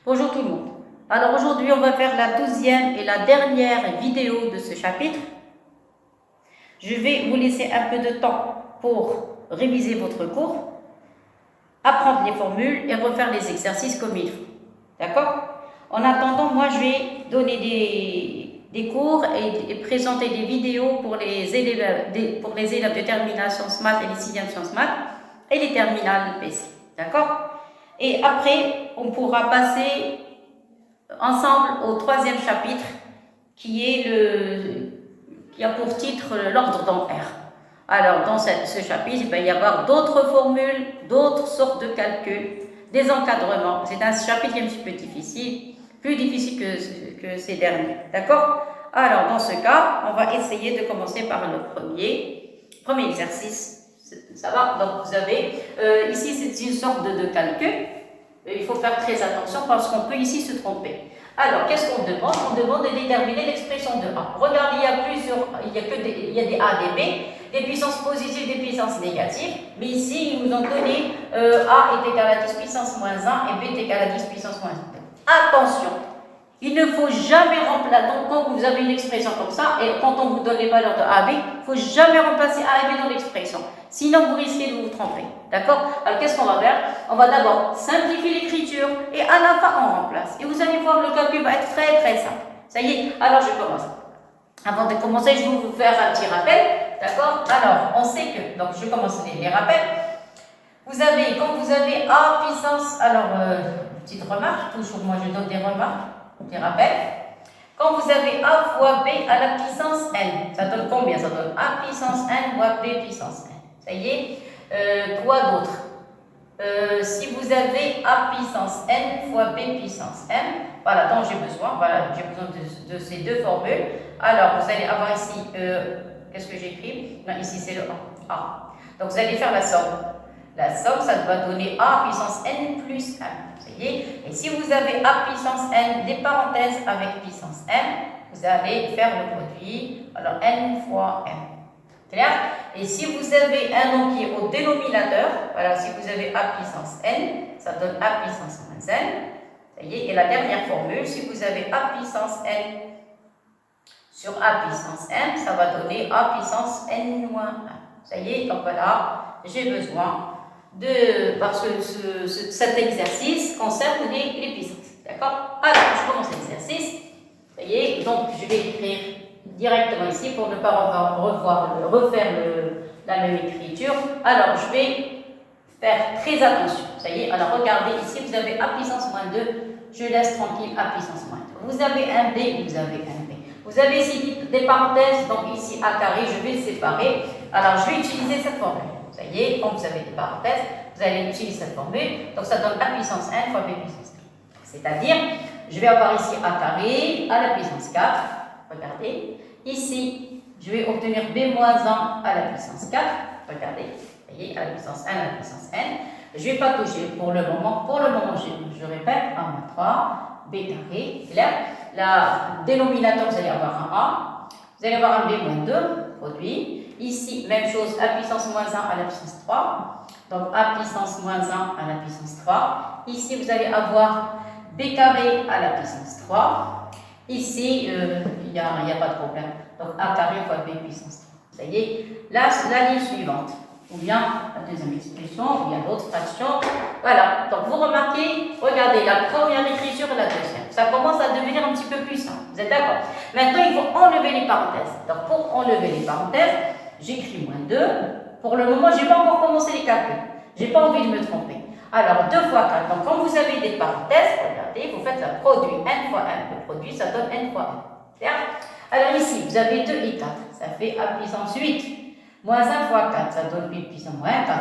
Bonjour tout le monde. Alors aujourd'hui, on va faire la 12e et la dernière vidéo de ce chapitre. Je vais vous laisser un peu de temps pour réviser votre cours, apprendre les formules et refaire les exercices comme il faut. D'accord? En attendant, moi je vais donner des cours et présenter des vidéos pour les élèves de terminale sciences maths et les 6e sciences maths et les terminales PC. D'accord? Et après, on pourra passer ensemble au 3e chapitre qui a pour titre l'ordre dans R. Alors, dans ce chapitre, il va y avoir d'autres formules, d'autres sortes de calculs, des encadrements. C'est un chapitre qui est un petit peu difficile, plus difficile que ces derniers. D'accord? Alors, dans ce cas, on va essayer de commencer par le premier exercice. Ça va? Donc, vous avez, ici, c'est une sorte de calcul. Il faut faire très attention parce qu'on peut ici se tromper. Alors, qu'est-ce qu'on demande? On demande de déterminer l'expression de A. Regardez, il y a des A, des B, des puissances positives, des puissances négatives. Mais ici, ils nous ont donné A est égal à 10 puissance moins 1 et B est égal à 10 puissance moins 1. Attention! Il ne faut jamais remplacer, donc quand vous avez une expression comme ça, et quand on vous donne les valeurs de A et B, il ne faut jamais remplacer A et B dans l'expression. Sinon, vous risquez de vous tromper. D'accord? Alors, qu'est-ce qu'on va faire? On va d'abord simplifier l'écriture et à la fin, on remplace. Et vous allez voir, le calcul va être très très simple. Ça y est? Alors, je commence. Avant de commencer, je vais vous faire un petit rappel. D'accord? Alors, on sait que, donc je commence les rappels. Quand vous avez A puissance, alors, petite remarque, toujours moi je donne des remarques, des rappels. Quand vous avez A fois B à la puissance n, ça donne combien? Ça donne A puissance n fois B puissance n. Ça y est? Quoi d'autre? Si vous avez A puissance n fois B puissance n, voilà, dont j'ai besoin, de ces deux formules. Alors, vous allez avoir ici, qu'est-ce que j'écris? Non, ici c'est le A. Donc, vous allez faire la somme. La somme, ça va donner A puissance n plus 1. Ça y est? Et si vous avez A puissance n, des parenthèses avec puissance n, vous allez faire le produit, alors n fois n. Clair? Et si vous avez un nom qui est au dénominateur, voilà, si vous avez A puissance n, ça donne A puissance moins n. Ça y est? Et la dernière formule, si vous avez A puissance n sur A puissance n, ça va donner A puissance n moins 1. Ça y est? Donc voilà, j'ai besoin parce que cet exercice concerne les puissances. D'accord? Alors, je commence l'exercice. Ça y est? Donc, je vais écrire directement ici pour ne pas refaire la même écriture. Alors, je vais faire très attention. Ça y est? Alors, regardez ici, vous avez A puissance moins 2. Je laisse tranquille A puissance moins 2. Vous avez un B, vous avez un B. Vous avez ici des parenthèses, donc ici A carré, je vais le séparer. Alors, je vais utiliser cette formule. Ça y est, quand vous avez des parenthèses, vous allez utiliser cette formule. Donc, ça donne A puissance n fois B puissance 4. C'est-à-dire, je vais avoir ici A carré à la puissance 4. Regardez. Ici, je vais obtenir B moins 1 à la puissance 4. Regardez. Vous voyez, à la puissance 1 à la puissance n. Je ne vais pas toucher pour le moment. Pour le moment, je répète, A moins 3, B carré. Clair? La dénominateur, vous allez avoir un A. Vous allez avoir un B moins 2, produit. Ici, même chose, A puissance moins 1 à la puissance 3. Donc, A puissance moins 1 à la puissance 3. Ici, vous allez avoir B carré à la puissance 3. Ici, il n'y a pas de problème. Donc, A carré fois B puissance 3. Ça y est. Là, la ligne suivante. Ou bien la deuxième expression, ou bien l'autre fraction. Voilà. Donc, vous remarquez, regardez, la première écriture et la deuxième. Ça commence à devenir un petit peu plus simple. Vous êtes d'accord? Maintenant, il faut enlever les parenthèses. Donc, pour enlever les parenthèses, j'écris moins 2. Pour le moment, je n'ai pas encore commencé les calculs. Je n'ai pas envie de me tromper. Alors, 2 fois 4. Donc, quand vous avez des parenthèses, regardez, vous faites le produit n fois n. Le produit, ça donne n fois n. Clair? Alors, ici, vous avez 2 et 4. Ça fait A puissance 8. Moins 1 fois 4, ça donne B puissance moins 4.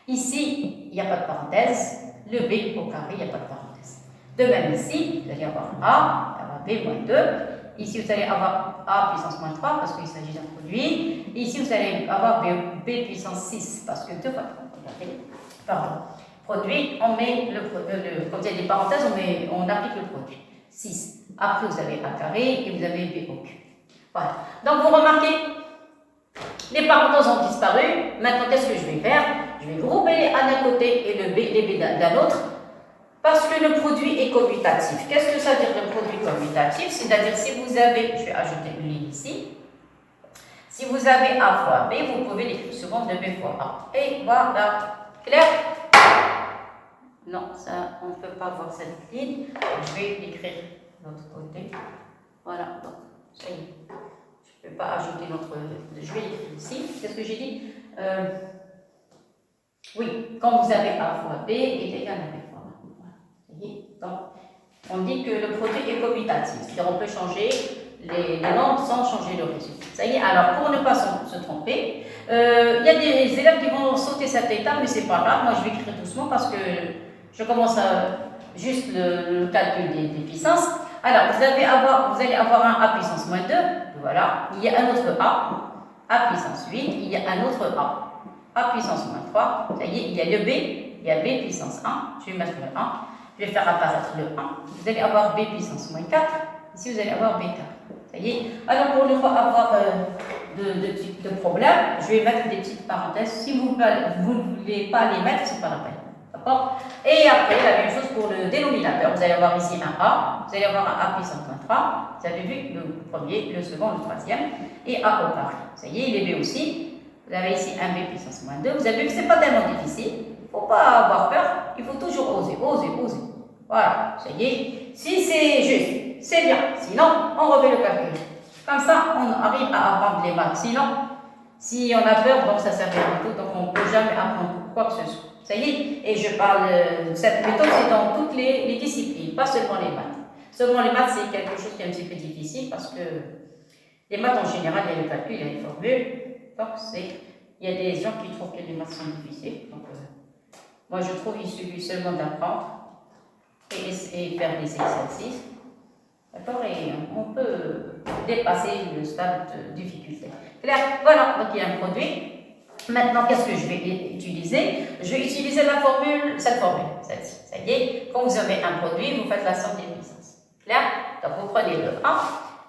Ici, il n'y a pas de parenthèse. Le B au carré, il n'y a pas de parenthèse. De même ici, vous allez avoir A, B moins 2. Ici, vous allez avoir A puissance moins 3 parce qu'il s'agit d'un produit. Et ici, vous allez avoir B puissance 6 parce que 2 fois 3. Regardez. Pardon. Produit, on met quand il y a des parenthèses, on applique le produit. 6. Après, vous avez A carré et vous avez B au cube. Voilà. Donc, vous remarquez, les parenthèses ont disparu. Maintenant, qu'est-ce que je vais faire? Je vais grouper les A d'un côté et les B d'un autre. Parce que le produit est commutatif. Qu'est-ce que ça veut dire le produit commutatif? C'est-à-dire si vous avez, je vais ajouter une ligne ici, si vous avez A fois B, vous pouvez l'écrire souvent de B fois A. Et voilà. Clair? Non, ça, on ne peut pas voir cette ligne. Je vais l'écrire de l'autre côté. Voilà, donc, ça y est. Je ne peux pas ajouter notre... Je vais l'écrire ici. Qu'est-ce que j'ai dit? Oui, quand vous avez A fois B est égal à B fois A. Voilà. Ça y est. Donc, on dit que le produit est commutatif. C'est-à-dire on peut changer les nombres sans changer le résultat. Ça y est, alors pour ne pas se tromper, il y a des élèves qui vont sauter cette étape, mais c'est pas grave. Moi, je vais écrire doucement parce que je commence juste le calcul des puissances. Alors, vous allez avoir un A puissance moins 2, voilà. Il y a un autre A puissance 8, il y a un autre A puissance moins 3. Ça y est, il y a le B, il y a B puissance 1. Je vais mettre le 1. Je vais faire apparaître le 1. Vous allez avoir B puissance moins 4. Ici, vous allez avoir B4. Ça y est. Alors, pour ne pas avoir de problème, je vais mettre des petites parenthèses. Si vous ne voulez pas les mettre, c'est pas la peine. D'accord? Et après, la même chose pour le dénominateur. Vous allez avoir ici un A. Vous allez avoir un A puissance moins 3. Vous avez vu le premier, le second, le troisième. Et A au carré. Ça y est, il est B aussi. Vous avez ici un B puissance moins 2. Vous avez vu que ce n'est pas tellement difficile. Il ne faut pas avoir peur. Il faut toujours oser, oser, oser. Voilà, ça y est. Si c'est juste, c'est bien. Sinon, on refait le calcul. Comme ça, on arrive à apprendre les maths. Sinon, si on a peur, donc ça ne sert à rien du tout. Donc, on ne peut jamais apprendre quoi que ce soit. Ça y est. Et je parle de cette méthode, c'est dans toutes les disciplines, pas seulement les maths. Seulement les maths, c'est quelque chose qui est un petit peu difficile parce que les maths, en général, il y a le calcul, il y a les formules. Donc, il y a des gens qui trouvent que les maths sont difficiles. Donc, moi, je trouve qu'il suffit seulement d'apprendre et faire des exercices. D'accord? Et on peut dépasser le stade de difficulté. Claire? Voilà, donc il y a un produit. Maintenant, qu'est-ce que je vais utiliser? Je vais utiliser la formule, cette formule, celle-ci. Ça y est, quand vous avez un produit, vous faites la somme des puissances. Claire? Donc, vous prenez le A,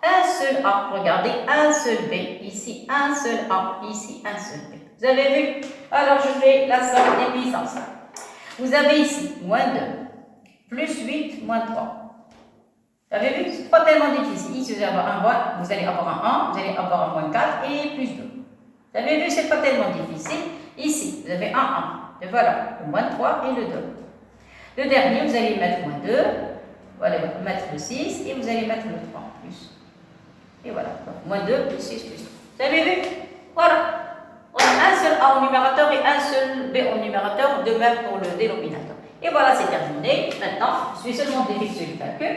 un seul A, regardez, un seul B, ici un seul A, ici un seul B. Vous avez vu? Alors, je fais la somme des puissances. Vous avez ici moins 2, plus 8, moins 3. Vous avez vu? Ce n'est pas tellement difficile. Ici, vous allez avoir un moins, vous allez avoir un 1, vous allez avoir un moins 4 et plus 2. Vous avez vu? Ce n'est pas tellement difficile. Ici, vous avez un 1. Et voilà, le moins 3 et le 2. Le dernier, vous allez mettre moins 2, vous allez mettre le 6 et vous allez mettre le 3 plus. Et voilà, donc moins 2 plus 6 plus 3. Vous avez vu? Voilà. On a un seul A au numérateur et un seul B au numérateur, de même pour le dénominateur. Et voilà, c'est terminé. Maintenant, je vais seulement d'effectuer le calcul.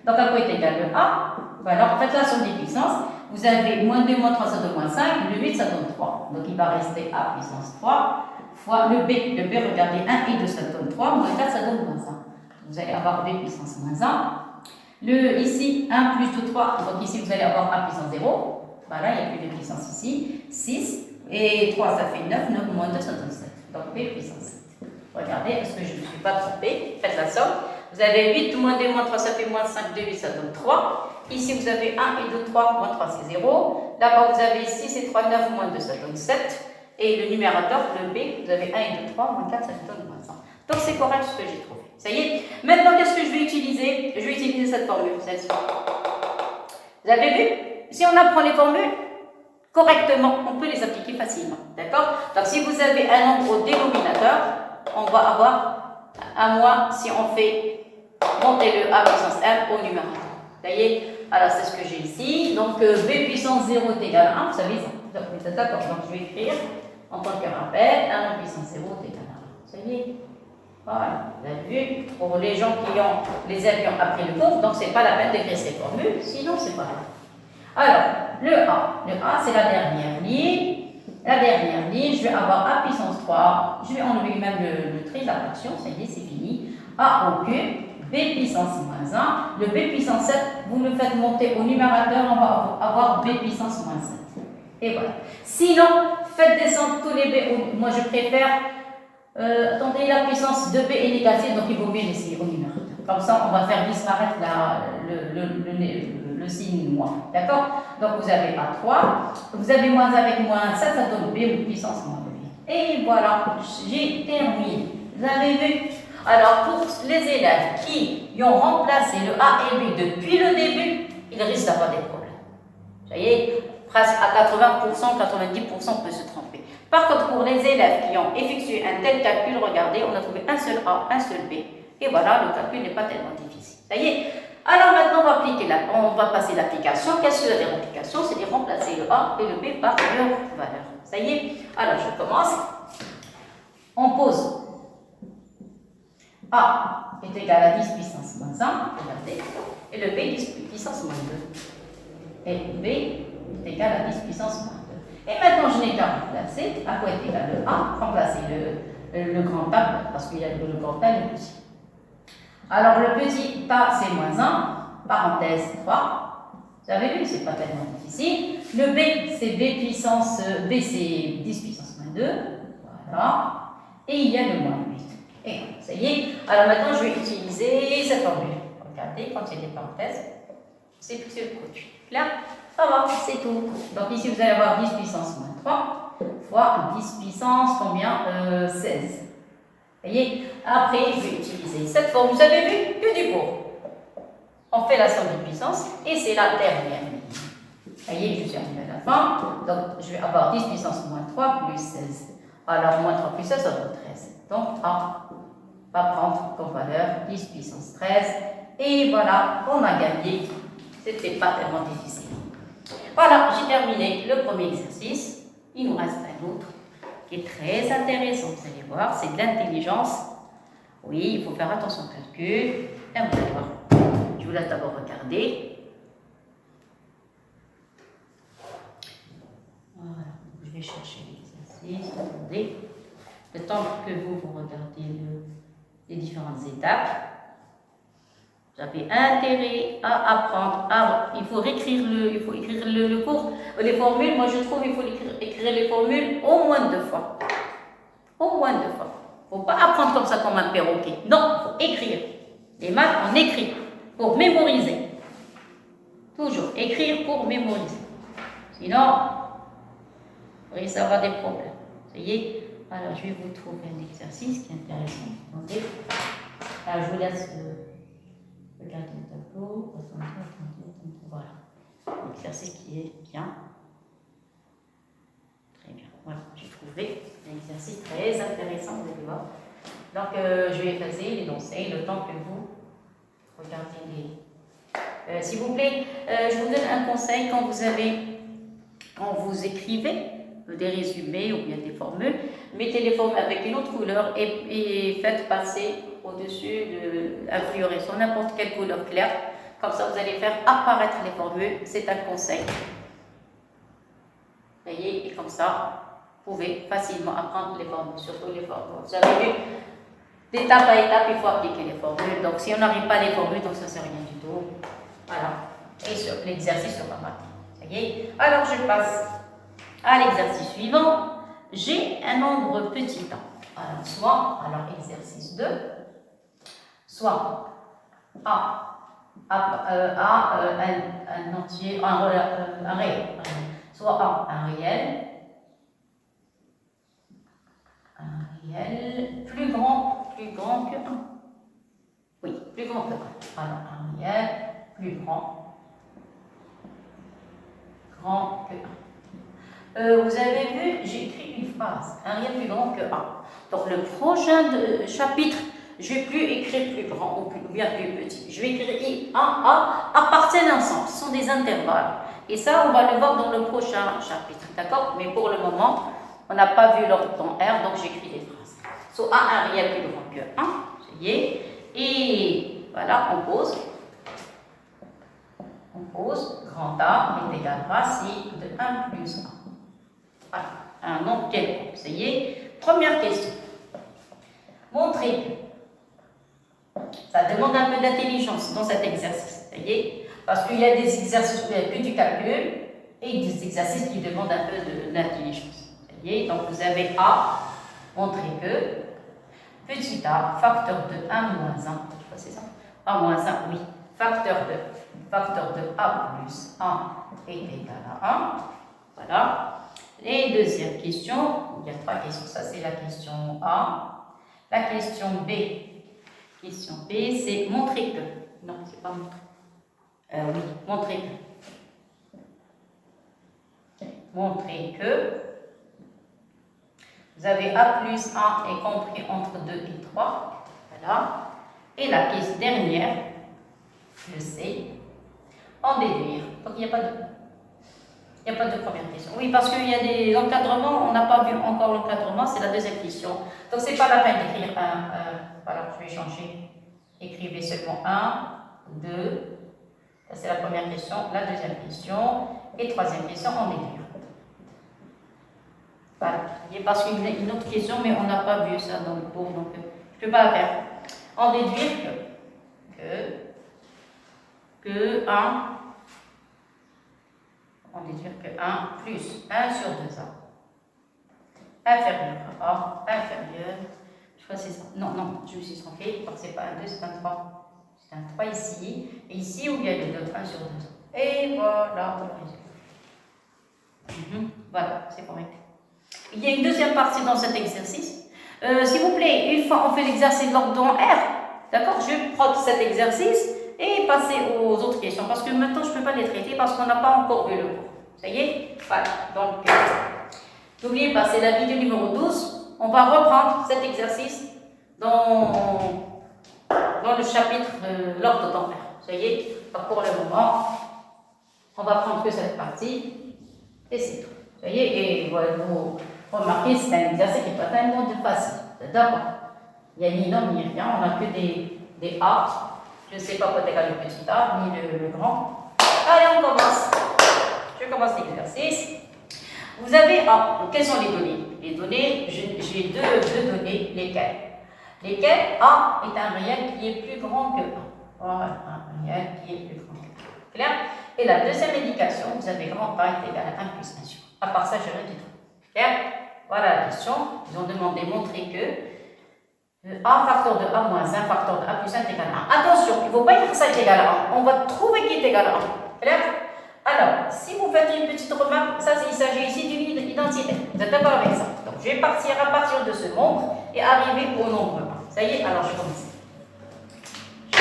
Donc, à quoi est égal le A? Voilà, faites la somme des puissances. Vous avez moins 2, moins 3, ça donne moins 5. Le 8, ça donne 3. Donc, il va rester A puissance 3 fois le B. Le B, regardez, 1 et 2, ça donne 3. Moins 4, ça donne moins 1. Vous allez avoir B puissance moins 1. Ici, 1 plus 2, 3. Donc, ici, vous allez avoir A puissance 0. Voilà, il n'y a plus de puissance ici. 6. Et 3, ça fait 9. 9 moins 2, ça donne 7. Donc, B puissance 7. Regardez, est-ce que je ne me suis pas trompée? Faites la somme. Vous avez 8 moins 2 moins 3, ça fait moins 5. 2, 8, ça donne 3. Ici, vous avez 1 et 2, 3. Moins 3, c'est 0. Là-bas, vous avez 6 et 3, 9. Moins 2, ça donne 7. Et le numérateur, le B, vous avez 1 et 2, 3. Moins 4, ça donne moins 100. Donc, c'est correct ce que j'ai trouvé. Ça y est. Maintenant, qu'est-ce que je vais utiliser? Je vais utiliser cette formule, celle-ci. Vous avez vu? Si on apprend les formules correctement, on peut les appliquer facilement. D'accord? Donc, si vous avez un nombre au dénominateur, on va avoir un moins si on fait monter le A puissance M au numérateur. Ça y est? Alors, c'est ce que j'ai ici. Donc, B puissance 0 est égal à 1. Vous savez ça? Vous êtes d'accord? Donc, je vais écrire en tant que rappel 1 puissance 0 est égal à 1. Ça y est? Voilà, vous avez vu, pour les gens qui ont, les élèves qui ont appris le cours, donc c'est pas la peine d'écrire ces formules, sinon c'est pas grave. Alors, le A, c'est la dernière ligne. La dernière ligne, je vais avoir A puissance 3, je vais enlever même le trait de la fraction, ça y est, c'est fini. A au cube, B puissance moins 1, le B puissance 7, vous le faites monter au numérateur, on va avoir B puissance moins 7. Et voilà. Sinon, faites descendre tous les B, moi je préfère. Attendez, la puissance de B est négative, donc il vaut mieux laisser au numérateur. Comme ça, on va faire disparaître le signe moins. D'accord? Donc, vous avez A3, vous avez moins avec moins 7, ça donne B ou puissance moins 2. Et voilà, j'ai terminé. Vous avez vu? Alors, pour les élèves qui y ont remplacé le A et le B depuis le début, ils risquent d'avoir des problèmes. Vous voyez, presque à 80%, 90% peut se tromper. Par contre, pour les élèves qui ont effectué un tel calcul, regardez, on a trouvé un seul A, un seul B. Et voilà, le calcul n'est pas tellement difficile. Ça y est. Alors maintenant, on va passer l'application. Qu'est-ce que c'est l'application? C'est de remplacer le A et le B par leur valeur. Ça y est. Alors, je commence. On pose A est égal à 10 puissance moins 1, regardez, et le B 10 puissance moins 2. Et B est égal à 10 puissance moins 2. Et maintenant, je n'ai qu'à remplacer. À quoi est égal le A? Remplacer le grand A, parce qu'il y a le grand A et le petit. Alors, le petit A, c'est moins 1, parenthèse 3. Vous avez vu, c'est pas tellement difficile. Le B, c'est B c'est 10 puissance moins 2. Voilà. Et il y a le moins 8. Et ça y est. Alors maintenant, je vais utiliser cette formule. Regardez, quand il y a des parenthèses, c'est le produit. Là, ça va, c'est tout. Donc ici, vous allez avoir 10 puissance moins 3 fois 10 puissance combien 16. Vous voyez. Après, je vais utiliser cette formule. Vous avez vu que du cours. On fait la somme de puissance et c'est la dernière. Vous voyez, je suis arrivé à la fin. Donc, je vais avoir 10 puissance moins 3 plus 16. Alors, moins 3 plus 16, ça donne 13. Donc, A va prendre comme valeur 10 puissance 13. Et voilà, on a gagné. C'était pas tellement difficile. Voilà, j'ai terminé le premier exercice. Il nous reste un autre qui est très intéressant. Vous allez voir, c'est de l'intelligence. Oui, il faut faire attention au calcul. Et vous allez voir. Je vous laisse d'abord regarder. Voilà, je vais chercher l'exercice. Attendez. Le temps que vous regardez les différentes étapes, vous avez intérêt à apprendre. Il faut écrire le cours, les formules. Moi, je trouve qu'il faut écrire les formules au moins 2 fois. Au moins 2 fois. Il ne faut pas apprendre comme ça comme un perroquet. Non, il faut écrire. Les maths, on écrit pour mémoriser. Toujours écrire pour mémoriser. Sinon, vous risquez d'avoir des problèmes. Vous voyez? Alors, je vais vous trouver un exercice qui est intéressant. Attendez. Alors, je vous laisse regarder le tableau. Voilà. L'exercice qui est bien. Très bien. Voilà, j'ai trouvé un exercice très intéressant, vous allez voir. Donc, je vais effacer l'énoncé le temps que vous regardez les. S'il vous plaît, je vous donne un conseil quand vous écrivez des résumés ou bien des formules, mettez les formules avec une autre couleur et faites passer au-dessus un fluorescent, n'importe quelle couleur claire. Comme ça, vous allez faire apparaître les formules. C'est un conseil. Vous voyez, et comme ça, vous pouvez facilement apprendre les formules, surtout les formules. Vous avez vu, d'étape à étape, il faut appliquer les formules. Donc, si on n'arrive pas à les formules, donc ça ne sert à rien du tout. Voilà. Et sur l'exercice sera matin. Ça y est. Alors, je passe à l'exercice suivant. J'ai un nombre petit a. Alors, exercice 2, soit un entier, un réel. Soit un réel plus grand que 1. Oui, plus grand que 1. Alors, un réel plus grand que 1. Vous avez vu, j'ai écrit une phrase, un réel plus grand que 1. Donc, le prochain chapitre, je ne vais plus écrire plus grand ou bien plus petit. Je vais écrire 1A appartiennent ensemble. Ce sont des intervalles. Et ça, on va le voir dans le prochain chapitre. D'accord? Mais pour le moment, on n'a pas vu l'ordre dans R, donc j'écris des phrases. Soit un réel plus grand que 1. Ça y est. Et voilà, on pose. Grand A est égal à racine de 1 plus 1. Voilà, un nombre quelconque. Ça y est. Première question. Montrez. Ça demande un peu d'intelligence dans cet exercice. Ça y est. Parce qu'il y a des exercices où il y a que du calcul et des exercices qui demandent un peu d'intelligence. Ça y est. Donc vous avez A. Montrez que petit a, facteur de 1 moins 1. C'est ça? A moins 1, oui. Facteur de A plus 1 est égal à 1. Voilà. Et deuxième question, il y a 3 questions. Ça, c'est la question A. La question B, Question B, c'est montrer que. Non, c'est pas montrer. Oui, montrer que. Montrer que vous avez A plus 1 est compris entre 2 et 3. Voilà. Et la question dernière, le C, en déduire. Donc, il n'y a pas de première question. Oui, parce qu'il y a des encadrements, on n'a pas vu encore l'encadrement, c'est la deuxième question. Donc, c'est pas la peine d'écrire voilà, je vais changer. Écrivez seulement 1, 2, ça c'est la première question, la deuxième question, et troisième question, en déduire. Voilà. Parce qu'il y a une autre question, mais on n'a pas vu ça dans le cours, donc je ne peux pas la faire. En déduire que 1, on déduire que 1 plus 1 sur 2A inférieur à A inférieur, je crois que c'est ça. Non, je me suis trompée, parce que c'est pas un 2, c'est un 3. C'est un 3 ici, et ici où il y a le 2, 1 sur 2. Et voilà le résultat. Voilà, c'est correct. Il y a une deuxième partie dans cet exercice. S'il vous plaît, une fois on fait l'exercice l'ordre R, d'accord, je vais prendre cet exercice et passer aux autres questions, parce que maintenant je ne peux pas les traiter parce qu'on n'a pas encore vu le cours. Ça y est? Voilà, donc n'oubliez pas, c'est la vidéo numéro 12. On va reprendre cet exercice dans le chapitre l'ordre d'enfer. Ça y est, donc pour le moment, on va prendre que cette partie et c'est tout. Ça y est, et voilà, vous remarquez, c'est un exercice qui n'est pas tellement facile. D'accord? Il n'y a ni nom ni rien, on n'a que des A. Je ne sais pas quoi égal le petit A, ni le grand. Allez, on commence. Je commence l'exercice. Vous avez A. Quelles sont les données? Les données, j'ai deux données, lesquelles? Lesquelles A est un réel qui est plus grand que 1. Voilà, un réel qui est plus grand que 1. Clair? Et la deuxième indication, vous avez grand A est égal à 1 plus 1 sur 1. À part ça, je n'ai rien du tout. Clair? Voilà la question. Ils ont demandé de montrer que A facteur de A moins 1 facteur de A plus 1 est égal à 1. Attention, il ne faut pas écrire ça est égal à 1. On va trouver qui est égal à 1. Clair? Alors, si vous faites une petite remarque, ça il s'agit ici d'une identité. Vous êtes d'accord avec ça? Donc, je vais partir à partir de ce nombre et arriver au nombre 1. Ça y est, alors je commence. Je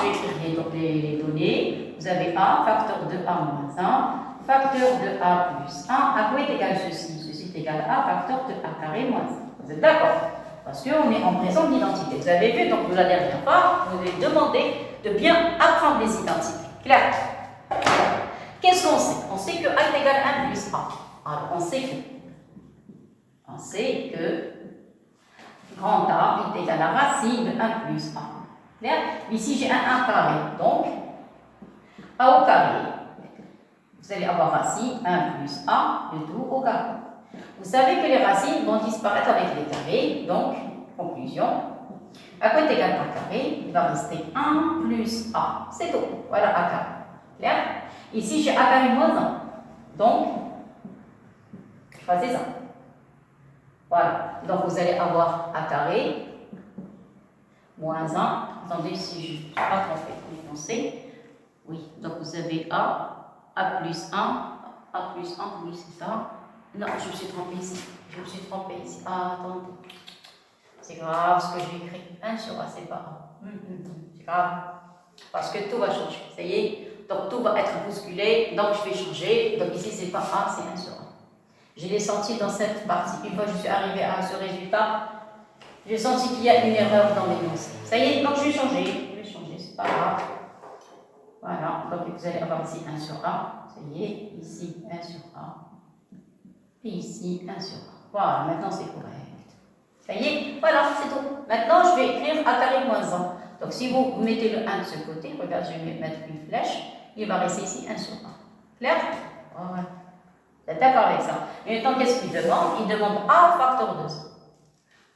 vais écrire les données. Vous avez A facteur de A moins 1, facteur de A plus 1. À quoi est égal ceci? Ceci est égal à A facteur de A carré moins 1. Vous êtes d'accord? Parce qu'on est en présence d'identité. Vous avez vu, donc la dernière fois, vous avez demandé de bien apprendre les identités. Clair? Qu'est-ce qu'on sait? On sait que A est égal à 1 plus A. Alors, on sait que grand A est égal à racine de 1 plus A. Clair? Ici, j'ai un 1 carré. Donc, A au carré. Vous allez avoir racine 1 plus A, le tout au carré. Vous savez que les racines vont disparaître avec les carrés. Donc, conclusion. A quoi est égal à A carré? Il va rester 1 plus A. C'est tout. Voilà A carré. Clair? Ici, j'ai A carré moins 1. Donc, choisissez ça. Voilà. Donc, vous allez avoir A carré moins 1. Attendez, si je ne suis pas trompée pour l'énoncer. Oui. Donc, vous avez A plus 1. A plus 1, oui, c'est ça. Non, je me suis trompée ici. Ah, attendez. C'est grave ce que j'ai écrit. 1 sur A, c'est pas A. C'est grave. Parce que tout va changer. Ça y est. Donc tout va être bousculé, donc je vais changer. Donc ici c'est pas A, c'est 1 sur A. Je l'ai senti dans cette partie. Une fois que je suis arrivée à ce résultat, j'ai senti qu'il y a une erreur dans l'énoncé. Ça y est, donc je vais changer, c'est pas grave. Voilà, donc vous allez avoir ici 1 sur A. Ça y est, ici 1 sur A. Et ici 1 sur A. Voilà, maintenant c'est correct. Ça y est, voilà, c'est tout. Maintenant je vais écrire A carré moins 1. Donc si vous mettez le 1 de ce côté, regarde, je vais mettre une flèche. Il va rester ici 1 sur 1. Clair? Voilà. Vous êtes d'accord avec ça? Et maintenant, qu'est-ce qu'il demande? Il demande A facteur de 100.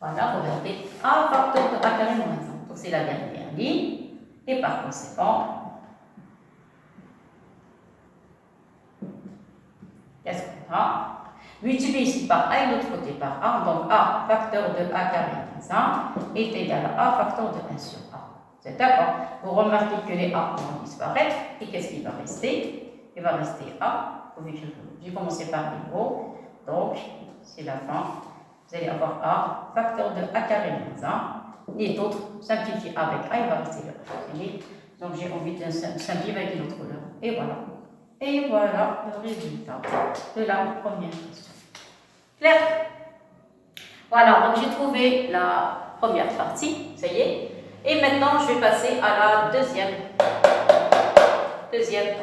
Voilà, regardez. A facteur de A carré moins 1. Donc, c'est la dernière ligne. Et par conséquent, qu'est-ce qu'on a? Multiplié ici par A et l'autre côté par A. Donc, A facteur de A carré moins 1 est égal à A facteur de 1 sur A. Vous êtes d'accord? Vous remarquez que les A vont disparaître. Et qu'est-ce qui va rester? Il va rester A. J'ai commencé par les gros. Donc, c'est la fin. Vous allez avoir A facteur de A carré moins 1 les autres, simplifier avec A, il va rester là. Donc j'ai envie de simplifier avec une autre couleur. Et voilà. Et voilà le résultat de la première question. Clair? Voilà, donc j'ai trouvé la première partie, ça y est. Et maintenant, je vais passer à la deuxième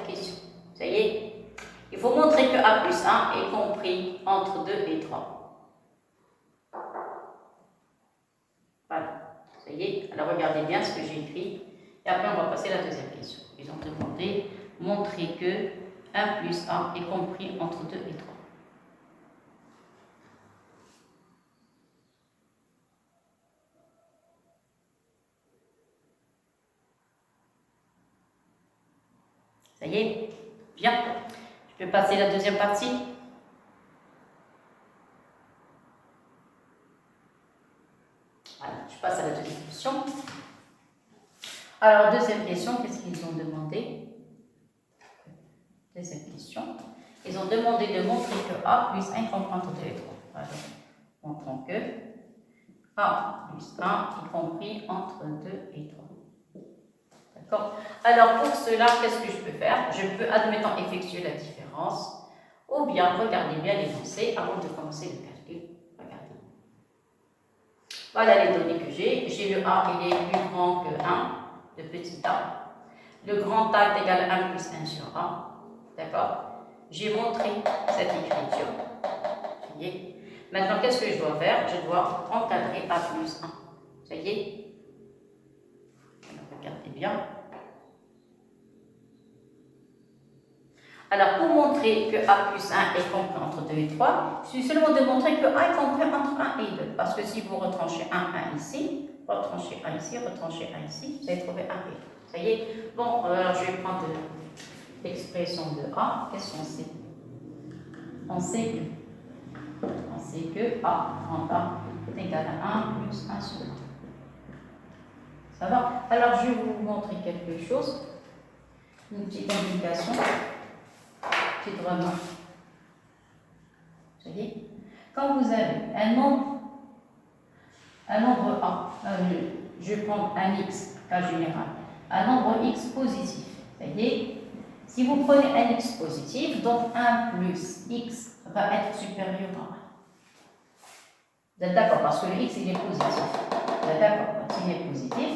question. Ça y est. Il faut montrer que A plus 1 est compris entre 2 et 3. Voilà, ça y est. Alors regardez bien ce que j'ai écrit. Et après, on va passer à la deuxième question. Ils ont demandé montrer que 1 plus 1 est compris entre 2 et 3. Ça y est? Bien. Je peux passer à la deuxième partie. Voilà, je passe à la deuxième question. Alors, deuxième question, qu'est-ce qu'ils ont demandé? Deuxième question. Ils ont demandé de montrer que A plus 1 comprend entre 2 et 3. Alors, montrons que A plus 1 est compris entre 2 et 3. D'accord? Alors, pour cela, qu'est-ce que je peux faire? Je peux, admettons, effectuer la différence, ou bien, regardez bien l'énoncé avant de commencer le calcul. Regardez. Voilà les données que j'ai. J'ai le A, il est plus grand que 1, le petit a. Le grand A est égal à 1 plus 1 sur A. D'accord? J'ai montré cette écriture. Ça y est. Maintenant, qu'est-ce que je dois faire? Je dois encadrer A plus 1. Ça y est? Alors, regardez bien. Alors, pour montrer que A plus 1 est compris entre 2 et 3, il suffit seulement de montrer que A est compris entre 1 et 2. Parce que si vous retranchez 1 ici, retranchez 1 ici, retranchez 1 ici, vous allez trouver 1 et 2. Ça y est? Bon, alors je vais prendre l'expression de A. Qu'est-ce qu'on sait? On sait que A, grand A, est égal à 1 plus 1 sur 1. Ça va? Alors, je vais vous montrer quelque chose. Une petite indication. Petite remarque. Vous voyez? Quand vous avez un nombre A, je vais prendre un x, cas général, un nombre x positif. Vous voyez? Si vous prenez un x positif, donc 1 plus x va être supérieur à 1. Vous êtes d'accord? Parce que le x, il est positif. Vous êtes d'accord? Donc, il est positif.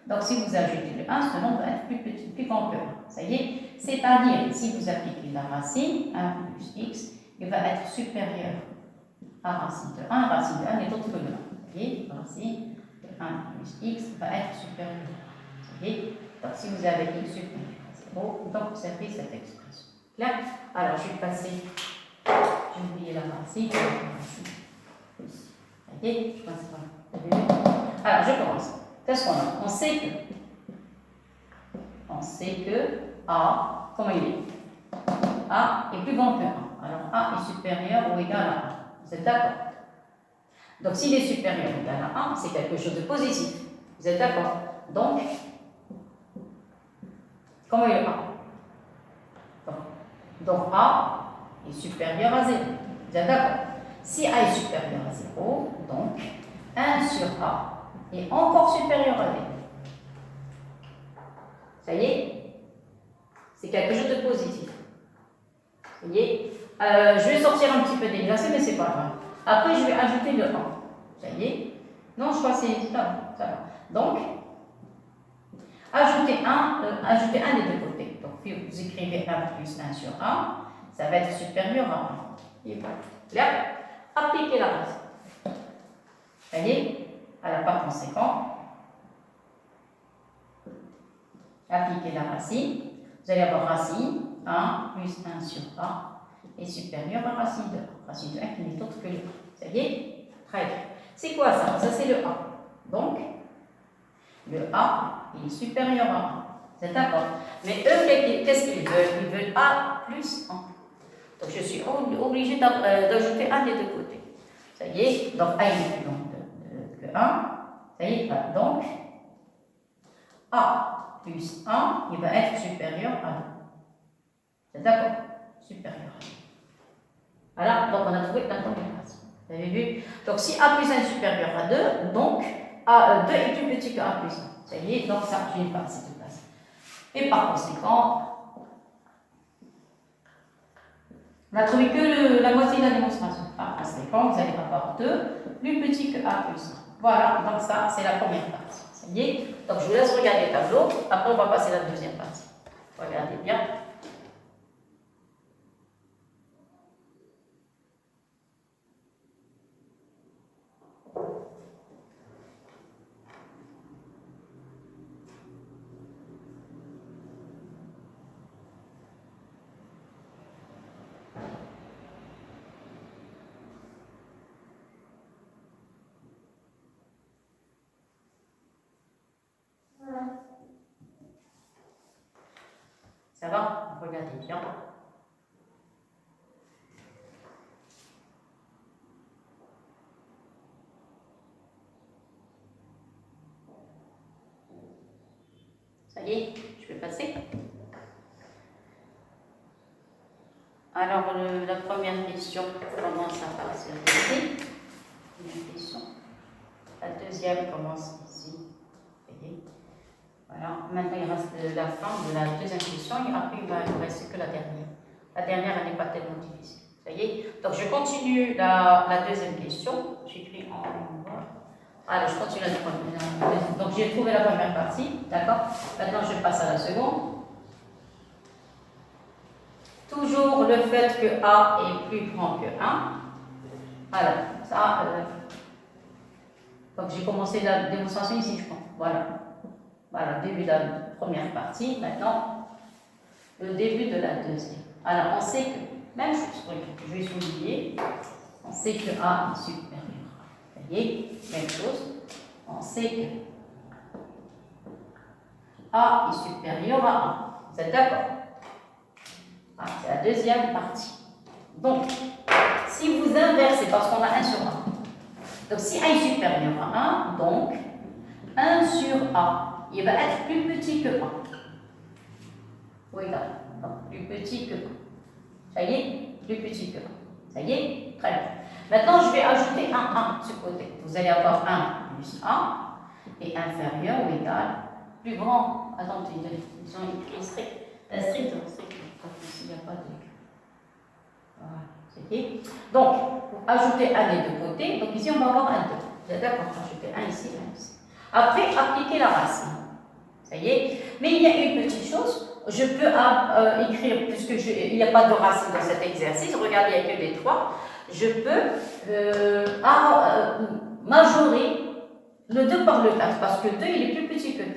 Donc, si vous ajoutez le 1, ce nombre va être plus petit, plus grand que 1. Ça y est? C'est-à-dire, si vous appliquez la racine, 1 plus x, il va être supérieur à racine de 1. Racine de 1 n'est autre que 1. Vous voyez? Racine de 1 plus x va être supérieur à 1. Vous voyez? Donc, si vous avez x supérieur à 0, donc vous avez cette expression. Clair? Alors, je vais passer, j'ai oublié la racine. Ici. Vous voyez? Je passe par. Alors, je commence. Qu'est-ce qu'on a? On sait que A, comment il est? A est plus grand que 1. Alors, A est supérieur ou égal à 1. Vous êtes d'accord? Donc, s'il est supérieur ou égal à 1, c'est quelque chose de positif. Vous êtes d'accord? Donc, comment il est A? Donc, A est supérieur à 0. Vous êtes d'accord? Si A est supérieur à 0, donc 1 sur A est encore supérieur à 0. Ça y est? C'est quelque chose de positif. Vous voyez? Je vais sortir un petit peu des glacés, mais c'est pas grave. Après, je vais ajouter le 1. Ça y est? Non, je crois que c'est ça va. Donc, ajoutez un des deux côtés. Donc, vous écrivez 1 plus 1 sur 1, ça va être supérieur à 1. Et voilà. Là, appliquez la racine. Ça y est? Alors, par conséquent, appliquez la racine. Vous allez avoir racine 1 plus 1 sur A est supérieur à racine de 1. Racine de 1 qui n'est autre que le 1. Ça y est? Très bien. C'est quoi ça? Ça, c'est le A. Donc, le A il est supérieur à 1. C'est d'accord? Mais eux, qu'est-ce qu'ils veulent? Ils veulent A plus 1. Donc, je suis obligée d'ajouter 1 des deux côtés. Ça y est? Donc, A est plus grand que 1. Ça y est? Donc, A plus 1, il va être supérieur à 2. C'est d'accord? Supérieur à 2. Voilà, donc on a trouvé la combinaison. Vous avez vu? Donc si A plus 1 est supérieur à 2, donc A2 est plus petit que A plus 1. Ça y est, donc ça, je n'ai pas cette place. Et par conséquent, on n'a trouvé que la moitié de la démonstration. Par conséquent, vous allez avoir 2 plus petit que A plus 1. Voilà, donc ça, c'est la première partie. Ça y est, donc je vous laisse regarder le tableau. Après, on va passer à la deuxième partie. Regardez bien. Ça va? Regardez bien. Ça y est, je vais passer. Alors, la première question commence à partir d'ici. Première question. La deuxième commence ici. Voyez. Voilà. Maintenant, il reste la fin de la deuxième question et après, il ne reste que la dernière. La dernière, elle n'est pas tellement difficile. Ça y est. Donc, je continue la deuxième question. J'écris en bas. Alors, je continue la première. Donc, j'ai trouvé la première partie. D'accord? Maintenant, je passe à la seconde. Toujours le fait que A est plus grand que 1. Alors, ça, donc j'ai commencé la démonstration ici, je pense. Voilà. Voilà, début de la première partie. Maintenant, le début de la deuxième. Alors, on sait que, même chose, je vais souligner, on sait que A est supérieur à A. Vous voyez, même chose. On sait que A est supérieur à 1. Vous êtes d'accord? Ah, c'est la deuxième partie. Donc, si vous inversez, parce qu'on a 1 sur 1. Donc, si A est supérieur à 1, donc 1 sur A, il va être plus petit que 1. Oui, là. Donc, plus petit que 1. Ça y est, plus petit que 1. Ça y est, très bien. Maintenant, je vais ajouter un 1 de ce côté. Vous allez avoir 1 plus 1 et inférieur ou égal, plus grand. Attendez, ils ont écrit strict. Strict. Ici, il n'y a pas de... Voilà, c'est dit. Donc, vous ajoutez un des deux côtés. Donc, ici, on va avoir un 2. Vous êtes d'accord? Ajouter un ici, un ici. Après, appliquer la racine. Ça y est. Mais il y a une petite chose. Je peux écrire, puisque il n'y a pas de racine dans cet exercice, regardez, il n'y a que les 3. Je peux majorer le 2 par le 4, parce que 2, il est plus petit que 4.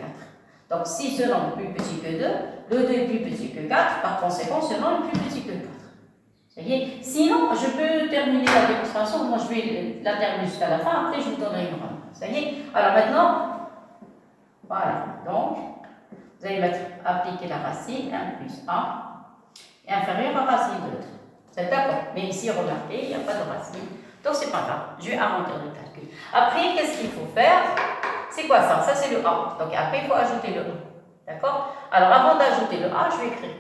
Donc, si ce nombre est plus petit que 2, le 2 est plus petit que 4, par conséquent, ce nombre est plus petit que 4. Ça y est. Sinon, je peux terminer la démonstration. Moi, je vais la terminer jusqu'à la fin. Après, je vous donnerai une remarque. Ça y est. Alors maintenant, voilà. Donc, vous allez appliquer la racine 1 plus 1 et inférieur à racine de 2. Vous êtes d'accord? Mais ici, regardez, il n'y a pas de racine. Donc, c'est pas grave. Je vais arrondir le calcul. Après, qu'est-ce qu'il faut faire? C'est quoi ça? Ça, c'est le A. Donc, après, il faut ajouter le A. D'accord? Alors, avant d'ajouter le A, je vais écrire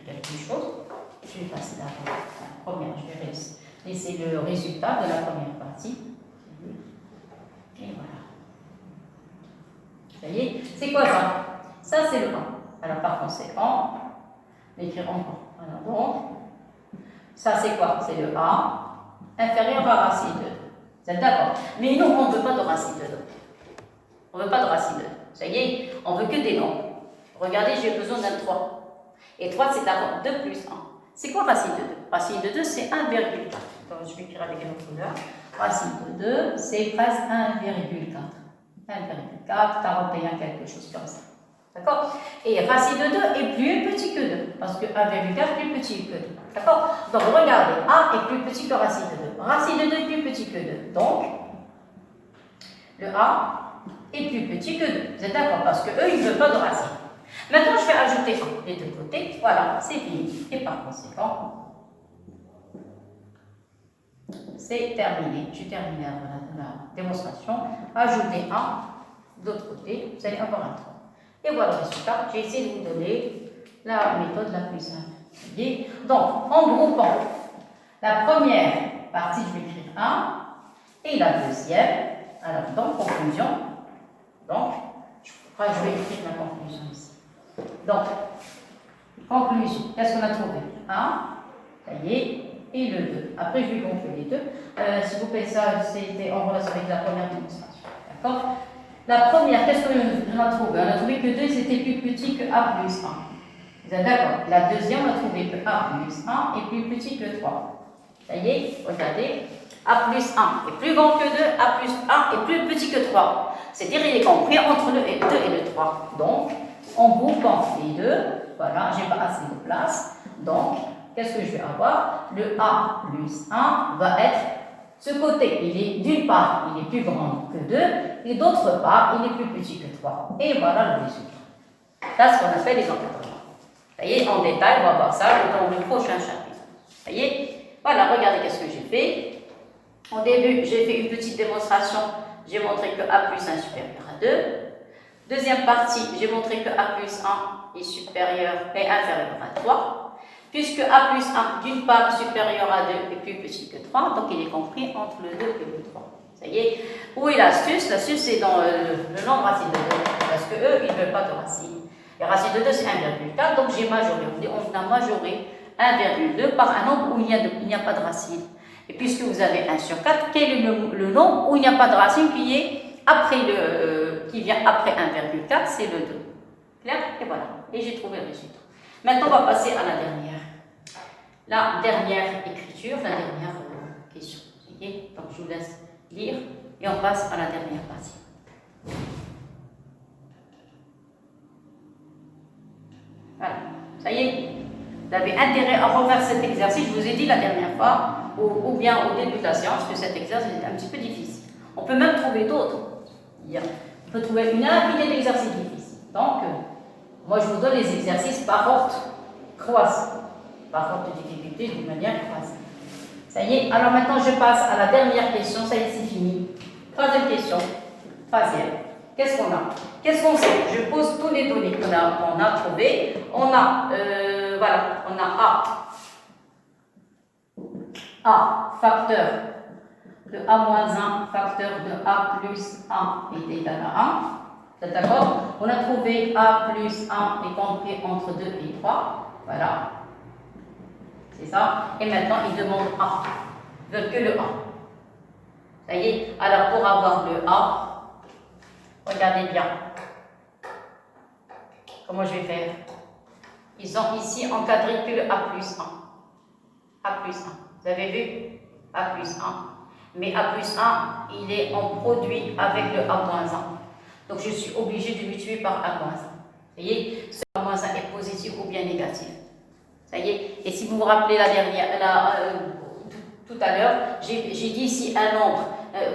quelque chose. Je vais passer d'abord la première. Je vais laisser le résultat de la première partie. Et voilà. Ça y est? C'est quoi ça? Ça, c'est le 1. Alors, par conséquent, l'écrire encore. Alors, donc, ça, c'est quoi? C'est le A inférieur à racine de 2. Vous êtes d'accord? Mais nous, on ne veut pas de racine de 2. On ne veut pas de racine de 2. Ça y est, on veut que des nombres. Regardez, j'ai besoin d'un 3. Et 3, c'est d'abord 2 plus 1. C'est quoi racine de 2? Racine de 2, c'est 1,4. Donc, je vais écrire avec une autre couleur. Racine de 2, c'est presque 1,4. 1,4, 41, quelque chose comme ça. D'accord? Et racine de 2 est plus petit que 2, parce que 1,4 est plus petit que 2. D'accord? Donc, regardez, A est plus petit que racine de 2. Racine de 2 est plus petit que 2. Donc, le A est plus petit que 2. Vous êtes d'accord? Parce qu'eux, ils ne veulent pas de racine. Maintenant, je vais ajouter 1 des deux côtés. Voilà, c'est fini. Et par conséquent, c'est terminé. J'ai terminé la démonstration. Ajoutez 1 de l'autre côté. Vous allez avoir un 3. Et voilà le résultat. J'ai essayé de vous donner la méthode la plus simple. Donc, en groupant la première partie, je vais écrire 1, et la deuxième, Alors, donc, conclusion. Donc, je vais écrire la conclusion ici. Donc, conclusion. Qu'est-ce qu'on a trouvé? 1, ça y est, et le 2. Après, je vais conclure les deux. S'il vous plaît, ça, c'était en relation avec la première démonstration. D'accord? La première, qu'est-ce qu'on a trouvé? On a trouvé que 2 c'était plus petit que A plus 1. Vous êtes d'accord? La deuxième, on a trouvé que A plus 1 est plus petit que 3. Ça y est, regardez. A plus 1 est plus grand que 2, A plus 1 est plus petit que 3. C'est-à-dire qu'il est compris entre le 2 et le 3. Donc, en groupant les deux, voilà, j'ai pas assez de place. Donc, qu'est-ce que je vais avoir? Le A plus 1 va être ce côté. Il est d'une part, il est plus grand que 2, et d'autre part, il est plus petit que 3. Et voilà le résultat. C'est ce qu'on appelle les encadrements. Ça y est, en détail, on va voir ça dans le prochain chapitre. Ça y est, voilà, regardez qu'est-ce que j'ai fait. Au début, j'ai fait une petite démonstration. J'ai montré que A plus 1 est supérieur à 2. Deuxième partie, j'ai montré que A plus 1 est inférieur à 3. Puisque A plus 1, d'une part, supérieur à 2 est plus petit que 3, donc il est compris entre le 2 et le 3. Ça y est. Où est l'astuce? L'astuce, c'est dans le nombre racine de 2. Parce qu'eux, ils ne veulent pas de racine. Et racine de 2, c'est 1,4, donc j'ai majoré. On a majoré 1,2 par un nombre où il n'y a pas de racine. Et puisque vous avez 1 sur 4, quel est le nombre où il n'y a pas de racine qui vient après 1,4? C'est le 2. Clair? Et voilà. Et j'ai trouvé le résultat. Maintenant, on va passer à la dernière. La dernière écriture, la dernière question. Okay? Donc, je vous laisse lire et on passe à la dernière partie. Voilà. Ça y est, vous avez intérêt à refaire cet exercice. Je vous ai dit la dernière fois, ou bien au début de la séance, que cet exercice est un petit peu difficile. On peut même trouver d'autres. On peut trouver une infinité d'exercices difficiles. Donc, moi je vous donne les exercices par ordre croisé, par ordre de difficulté d'une manière croisée. Ça y est, alors maintenant je passe à la dernière question. Ça y est, c'est fini. Troisième question. Troisième. Qu'est-ce qu'on a? Qu'est-ce qu'on sait? Je pose tous les données qu'on a trouvées. On a, voilà, on a A facteur de A-1, facteur de A plus 1 est égal à 1. C'est d'accord? On a trouvé A plus 1 est compris entre 2 et 3. Voilà. C'est ça. Et maintenant, ils demandent A. Ils veulent que le A. Ça y est. Alors, pour avoir le A, regardez bien. Comment je vais faire? Ils ont ici encadré que le A plus 1. A plus 1. Vous avez vu? A plus 1. Mais A plus 1, il est en produit avec le A moins 1. Donc, je suis obligé de mutuer par A moins 1. Vous voyez? Ce A moins 1 est positif ou bien négatif. Ça y est. Et si vous vous rappelez tout à l'heure, j'ai dit ici un nombre.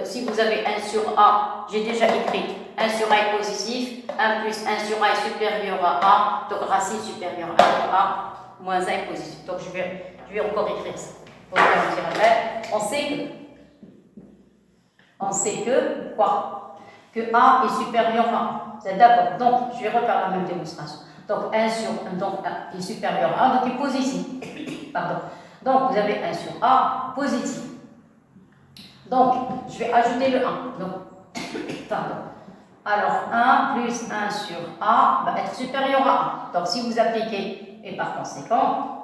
Si vous avez 1 sur A, j'ai déjà écrit 1 sur A est positif, 1 plus 1 sur A est supérieur à A, donc racine supérieure à A, moins 1 est positif. Donc je vais encore écrire ça. On sait que quoi? Que A est supérieur à A. C'est d'accord. Donc je vais refaire la même démonstration. Donc 1 sur 1 est supérieur à A, donc il est positif. Pardon. Donc vous avez 1 sur A positif. Donc je vais ajouter le 1. Donc, pardon. Alors 1 plus 1 sur A va être supérieur à 1. Donc si vous appliquez, et par conséquent,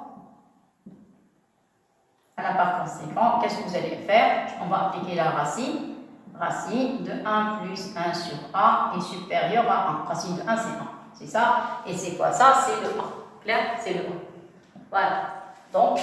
qu'est-ce que vous allez faire? On va appliquer la racine. Racine de 1 plus 1 sur A est supérieur à 1. Racine de 1, c'est 1. C'est ça. Et c'est quoi ça? C'est le 1. Clair? C'est le 1. Voilà. Donc,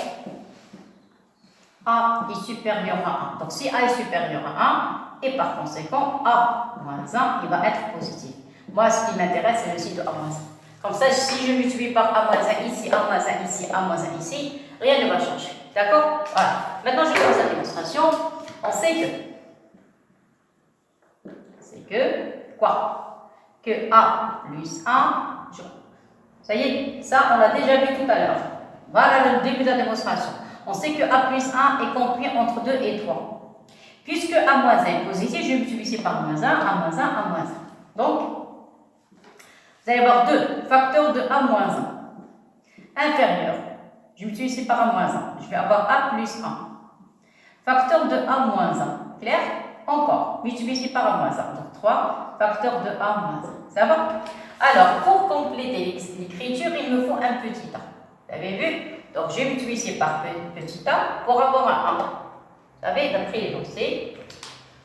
A est supérieur à 1. Donc, si A est supérieur à 1, et par conséquent, A moins 1, il va être positif. Moi, ce qui m'intéresse, c'est le signe de A moins 1. Comme ça, si je multiplie par A moins 1 ici, A moins 1 ici, A moins 1 ici, rien ne va changer. D'accord? Voilà. Maintenant, je commence la démonstration. On sait que quoi? Que A plus 1, ça y est, ça, on l'a déjà vu tout à l'heure. Voilà le début de la démonstration. On sait que A plus 1 est compris entre 2 et 3. Puisque A moins 1 est positif, je vais multiplier par moins 1, A moins 1, A moins 1. Donc, vous allez avoir 2 facteurs de A moins 1. Inférieur. Je multiplie par A moins 1. Je vais avoir A plus 1. Facteur de A moins 1. Clair? encore, multiplié par A moins 1. Donc 3 facteur de A moins 1. Ça va? Alors, pour compléter l'écriture, il me faut un petit a. Vous avez vu? Donc, je vais multiplier par petit a pour avoir un a. Vous savez, d'après l'énoncé,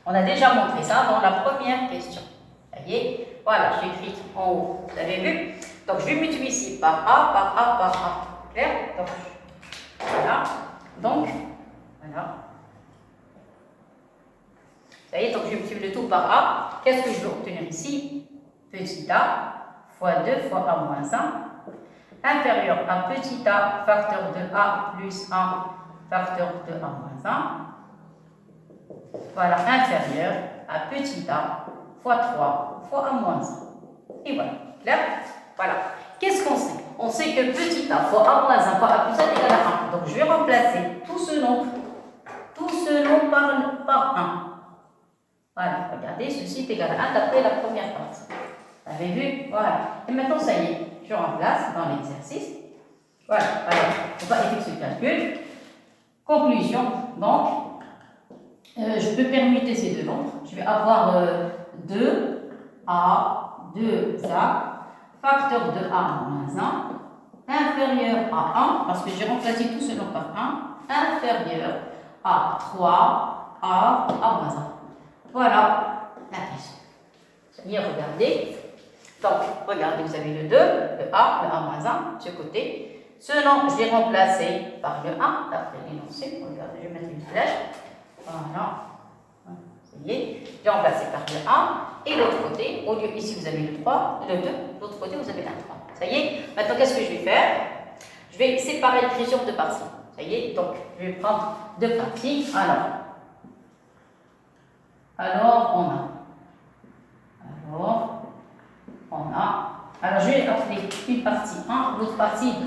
on a déjà montré ça dans la première question. Vous voyez? Voilà, j'ai écrit en haut. Vous avez vu? Donc, je vais multiplier par a, par a, par a. Clair? Donc, voilà. Donc, voilà. Vous voyez, donc je multiplie le tout par a. Qu'est-ce que je veux obtenir ici? Petit a fois 2 fois a moins 1, inférieur à petit a facteur de a plus 1 facteur de a moins 1. Voilà, inférieur à petit a fois 3 fois a moins 1. Et voilà, clair? Voilà. Qu'est-ce qu'on sait? On sait que petit a fois a moins 1 fois a plus 1 égale à 1. Donc je vais remplacer tout ce nombre par 1. Voilà, regardez, ceci est égal à 1 d'après la première partie. Vous avez vu? Voilà. Et maintenant, ça y est, je remplace dans l'exercice. Voilà, alors, on va effectuer ce calcul. Conclusion, donc, je peux permuter ces deux nombres. Je vais avoir 2a, 2a, facteur de a moins 1, inférieur à 1, parce que j'ai remplacé tout ce nombre par 1, inférieur à 3a, a moins 1. Voilà la question. Ça y est, regardez. Donc, regardez, vous avez le 2, le A moins 1, de ce côté. Ce nombre, je l'ai remplacé par le 1, d'après l'énoncé. Regardez, je vais mettre une flèche. Voilà. Ça y est, j'ai remplacé par le 1. Et l'autre côté, au lieu, ici, vous avez le 3, le 2. L'autre côté, vous avez un 3. Ça y est, maintenant, qu'est-ce que je vais faire? Je vais séparer l'écriture de parties. Ça y est, donc, je vais prendre deux parties. Alors, alors, je vais appeler une partie 1, l'autre partie 2.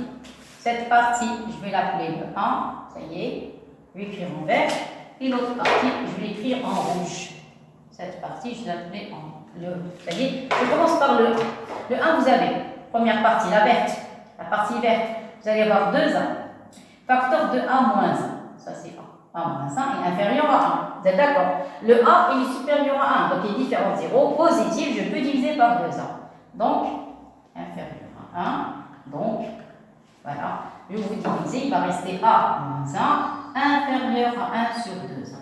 Cette partie, je vais l'appeler le 1, ça y est, je vais écrire en vert. Et l'autre partie, je vais l'écrire en rouge. Cette partie, je vais l'appeler en bleu. Ça y est, je commence par le 1. Le 1, vous avez, première partie, la verte, la partie verte, vous allez avoir 2 A. Facteur de A moins 1, ça c'est 1. A moins 1 est inférieur à 1. Vous êtes d'accord? Le A, il est supérieur à 1, donc il est différent de 0. Positif, je peux diviser par 2A. Donc, inférieur à 1. Donc, voilà. Je vais vous diviser, il va rester A moins 1, inférieur à 1 sur 2A.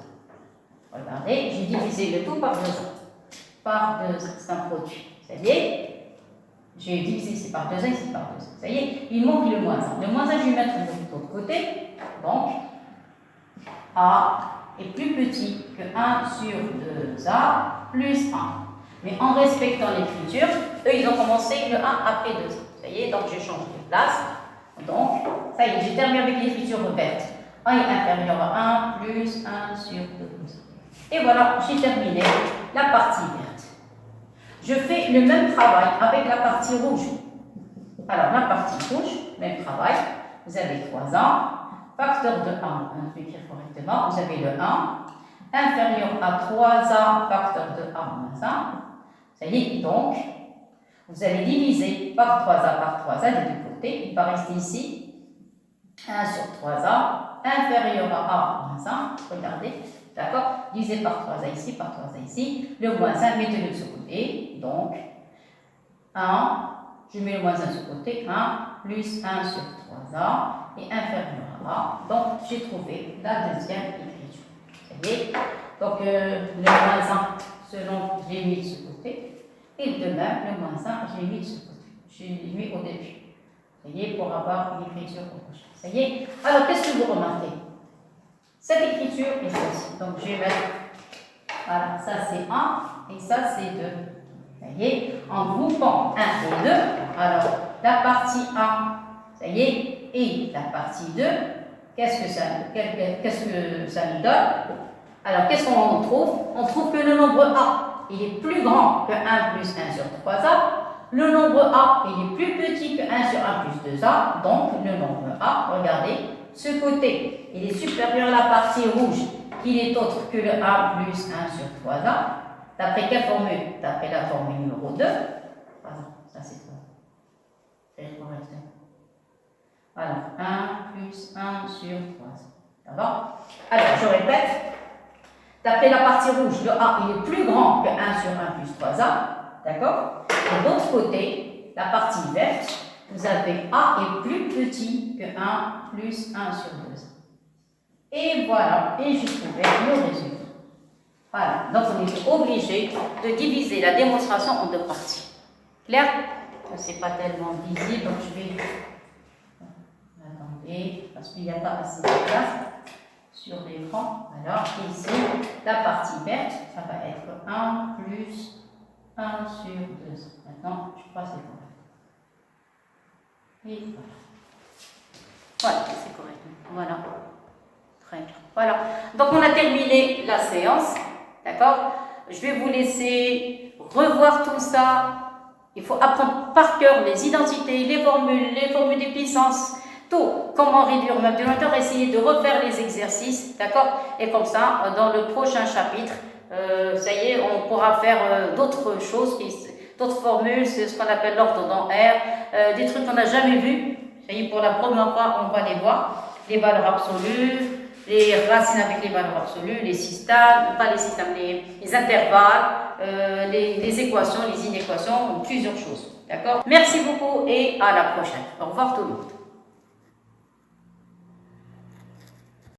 Regardez, j'ai divisé le tout par 2A. Par 2A, c'est un produit. Ça y est? J'ai divisé ici par 2A, ici par 2A. Ça y est? Il manque le moins 1. Le moins 1, je vais mettre de l'autre côté. Donc, A est plus petit que 1 sur 2A plus 1. Mais en respectant l'écriture, eux, ils ont commencé le 1 après 2A. Ça y est, donc j'ai changé de place. Donc, ça y est, j'ai terminé avec l'écriture verte. 1 est inférieur à 1 plus 1 sur 2A. Et voilà, j'ai terminé la partie verte. Je fais le même travail avec la partie rouge. Alors, la partie rouge, même travail. Vous avez 3A. Facteur de 1, je vais écrire correctement, vous avez le 1, inférieur à 3A, facteur de A moins 1. Ça y est, donc, vous allez diviser par 3A par 3A des deux côtés. Il va rester ici 1 sur 3A, inférieur à A moins 1. Regardez, d'accord? Divisé par 3A ici, par 3A ici. Le moins 1, mettez-le de ce côté. Donc, 1, je mets le moins 1 de ce côté, 1 plus 1 sur 3A et inférieur à A. Donc, j'ai trouvé la deuxième écriture. Ça y est. Donc, le moins 1, selon, je l'ai mis de ce côté. Et de même, le moins 1, je l'ai mis de ce côté. Je l'ai mis au début. Ça y est, pour avoir une écriture rouge. Ça y est. Alors, qu'est-ce que vous remarquez? Cette écriture est celle-ci. Donc, je vais mettre, voilà, ça c'est 1 et ça c'est 2. Ça y est, en groupant 1 et 2, alors, la partie 1, ça y est, et la partie 2, qu'est-ce que ça nous donne? Alors, qu'est-ce qu'on trouve? On trouve que le nombre A, il est plus grand que 1 plus 1 sur 3A. Le nombre A, il est plus petit que 1 sur 1 plus 2A. Donc, le nombre A, regardez, ce côté, il est supérieur à la partie rouge, qui n'est autre que le A plus 1 sur 3A. D'après quelle formule? D'après la formule numéro 2. Pardon, ça c'est quoi? C'est correct. Alors, 1 plus 1 sur 3. D'accord? Alors, je répète. D'après la partie rouge, le A il est plus grand que 1 sur 1 plus 3A. D'accord? De l'autre côté, la partie verte, vous avez A est plus petit que 1 plus 1 sur 2. Et voilà, et j'ai trouvé le résultat. Voilà, donc on est obligé de diviser la démonstration en deux parties. Clair? Ce n'est pas tellement visible, donc je vais... Attendez, parce qu'il n'y a pas assez de place sur l'écran. Alors ici, la partie verte, ça va être 1 plus 1 sur 2. Maintenant, je crois que c'est correct. Et voilà. Voilà, c'est correct. Voilà. Très bien. Voilà. Donc on a terminé la séance. D'accord? Je vais vous laisser revoir tout ça. Il faut apprendre par cœur les identités, les formules des puissances, tout. Comment réduire le dénominateur, essayer de refaire les exercices. D'accord? Et comme ça, dans le prochain chapitre, ça y est, on pourra faire d'autres choses, d'autres formules, c'est ce qu'on appelle l'ordre dans R, des trucs qu'on n'a jamais vus. Ça y est, pour la première fois, on va les voir. Les valeurs absolues, les racines avec les valeurs absolues, les systèmes, pas les systèmes, les intervalles, les équations, les inéquations, plusieurs choses. D'accord? Merci beaucoup et à la prochaine. Au revoir tout le monde.